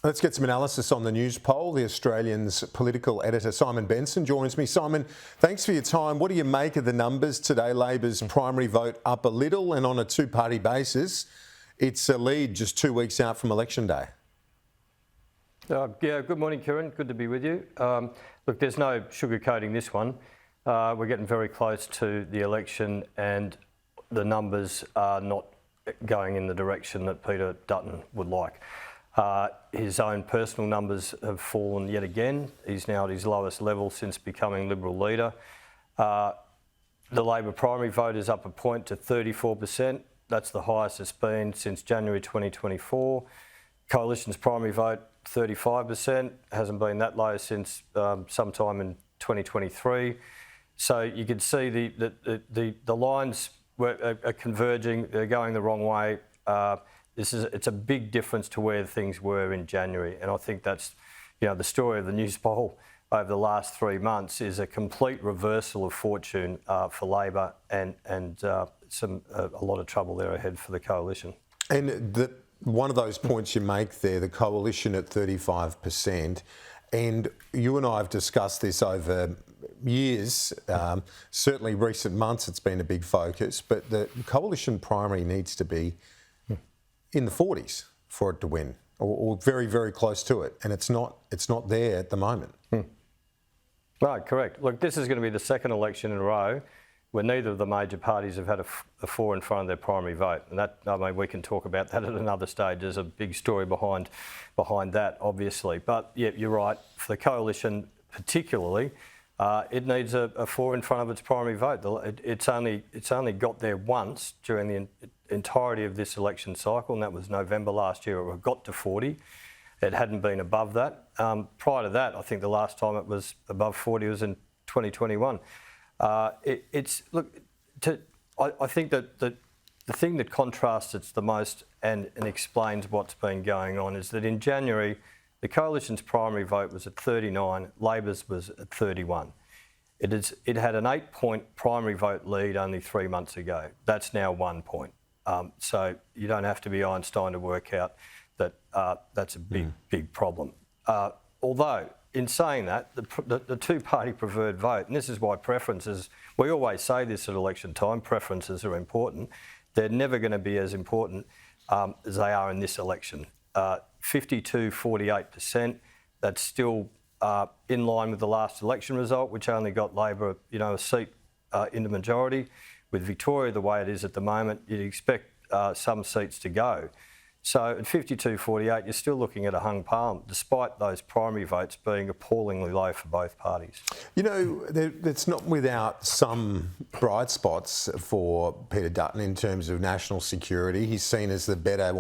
Let's get some analysis on the Newspoll. The Australian's political editor Simon Benson joins me. Simon, thanks for your time. What do you make of the numbers today? Labor's primary vote up a little, and on a two-party basis, it's a lead just 2 weeks out from election day. Good morning, Kieran. Good to be with you. Look, there's no sugarcoating this one. We're getting very close to the election, and the numbers are not going in the direction that Peter Dutton would like. His own personal numbers have fallen yet again. He's now at his lowest level since becoming Liberal leader. The Labor primary vote is up a point to 34%. That's the highest it's been since January 2024. Coalition's primary vote, 35%. Hasn't been that low since sometime in 2023. So you can see the lines are converging. They're going the wrong way. It's a big difference to where things were in January, and I think that's, the story of the Newspoll over the last 3 months is a complete reversal of fortune for Labor, and a lot of trouble there ahead for the coalition. And one of those points you make there, the coalition at 35%, and you and I have discussed this over years. Certainly recent months, it's been a big focus, but the coalition primary needs to be in the 40s for it to win, or very, very close to it, and it's not there at the moment. Right, correct. Look, this is going to be the second election in a row where neither of the major parties have had a 4 in front of their primary vote, and we can talk about that at another stage. There's a big story behind that, obviously. But yeah, you're right. For the coalition, particularly, it needs a 4 in front of its primary vote. It's only got there once during the entirety of this election cycle, and that was November last year. It got to 40. It hadn't been above that. Prior to that, I think the last time it was above 40 was in 2021. I think that the thing that contrasts it the most and explains what's been going on is that in January, the coalition's primary vote was at 39, Labor's was at 31. It had an 8-point primary vote lead only 3 months ago. That's now 1 point. So you don't have to be Einstein to work out that that's a big problem. Although, in saying that, the two-party preferred vote, and this is why preferences, we always say this at election time, preferences are important. They're never going to be as important as they are in this election. 52-48%, that's still in line with the last election result, which only got Labor, a seat in the majority. With Victoria the way it is at the moment, you'd expect some seats to go. So at 52-48, you're still looking at a hung palm, despite those primary votes being appallingly low for both parties. It's not without some bright spots for Peter Dutton in terms of national security. He's seen as the better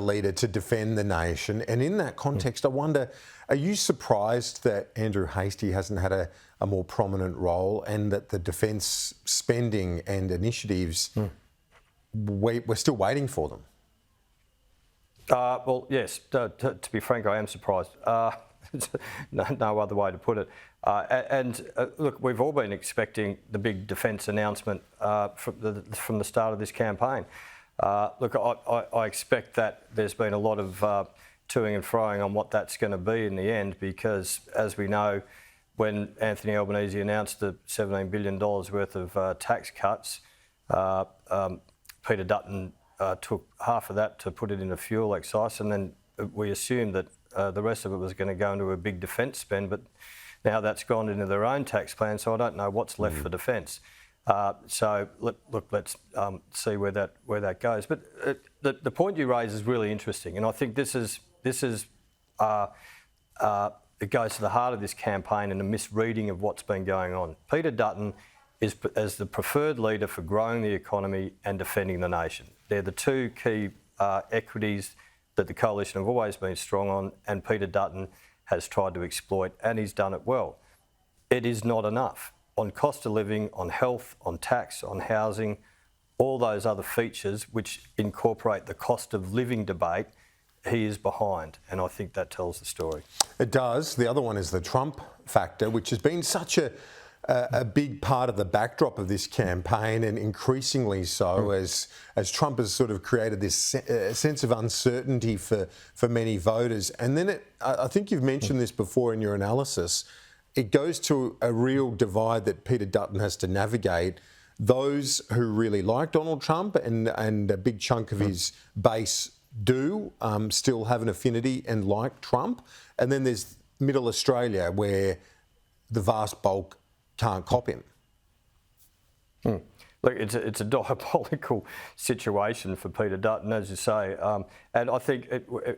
leader to defend the nation. And in that context, I wonder, are you surprised that Andrew Hastie hasn't had a more prominent role, and that the defence spending and initiatives, we're still waiting for them? Well, yes, to be frank, I am surprised. No other way to put it. Look, we've all been expecting the big defence announcement from the start of this campaign. Look, I expect that there's been a lot of toing and froing on what that's going to be in the end, because, as we know, when Anthony Albanese announced the $17 billion worth of tax cuts, Peter Dutton took half of that to put it into fuel excise, and then we assumed that the rest of it was going to go into a big defence spend, but now that's gone into their own tax plan, so I don't know what's left for defence. So let's see where that goes. But the point you raise is really interesting, and I think this is it goes to the heart of this campaign and a misreading of what's been going on. Peter Dutton is as the preferred leader for growing the economy and defending the nation. They're the two key equities that the coalition have always been strong on, and Peter Dutton has tried to exploit, and he's done it well. It is not enough. On cost of living, on health, on tax, on housing, all those other features which incorporate the cost of living debate, he is behind, and I think that tells the story. It does. The other one is the Trump factor, which has been such a a big part of the backdrop of this campaign, and increasingly so as Trump has sort of created this sense of uncertainty for many voters. And then I think you've mentioned this before in your analysis, it goes to a real divide that Peter Dutton has to navigate. Those who really like Donald Trump and a big chunk of his base do still have an affinity and like Trump. And then there's Middle Australia, where the vast bulk can't cop him. Look, it's a diabolical situation for Peter Dutton, as you say. And I think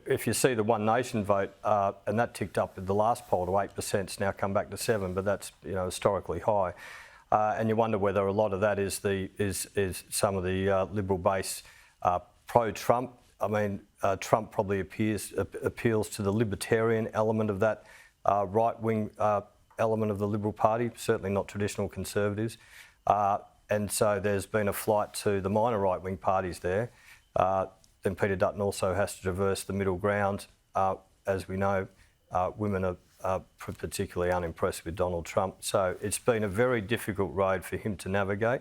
if you see the One Nation vote, and that ticked up in the last poll to 8%, it's now come back to 7%, but that's historically high. And you wonder whether a lot of that is some of the Liberal base pro-Trump. I mean, Trump probably appeals to the libertarian element of that right-wing element of the Liberal Party, certainly not traditional Conservatives. And so there's been a flight to the minor right-wing parties there. Then Peter Dutton also has to traverse the middle ground. As we know, women are particularly unimpressed with Donald Trump. So it's been a very difficult road for him to navigate.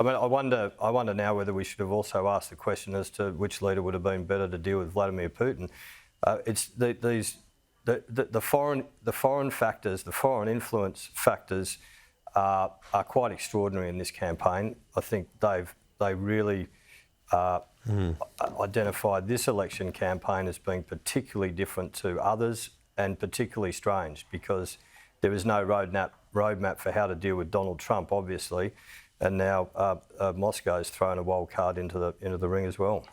I mean, I wonder now whether we should have also asked the question as to which leader would have been better to deal with Vladimir Putin. It's the foreign factors, the foreign influence factors are quite extraordinary in this campaign. I think they really identified this election campaign as being particularly different to others and particularly strange, because there was no roadmap for how to deal with Donald Trump, obviously, and now Moscow's thrown a wild card into the ring as well.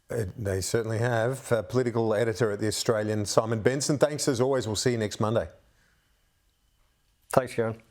They certainly have. Political editor at The Australian, Simon Benson. Thanks as always. We'll see you next Monday. Thanks, Kieran.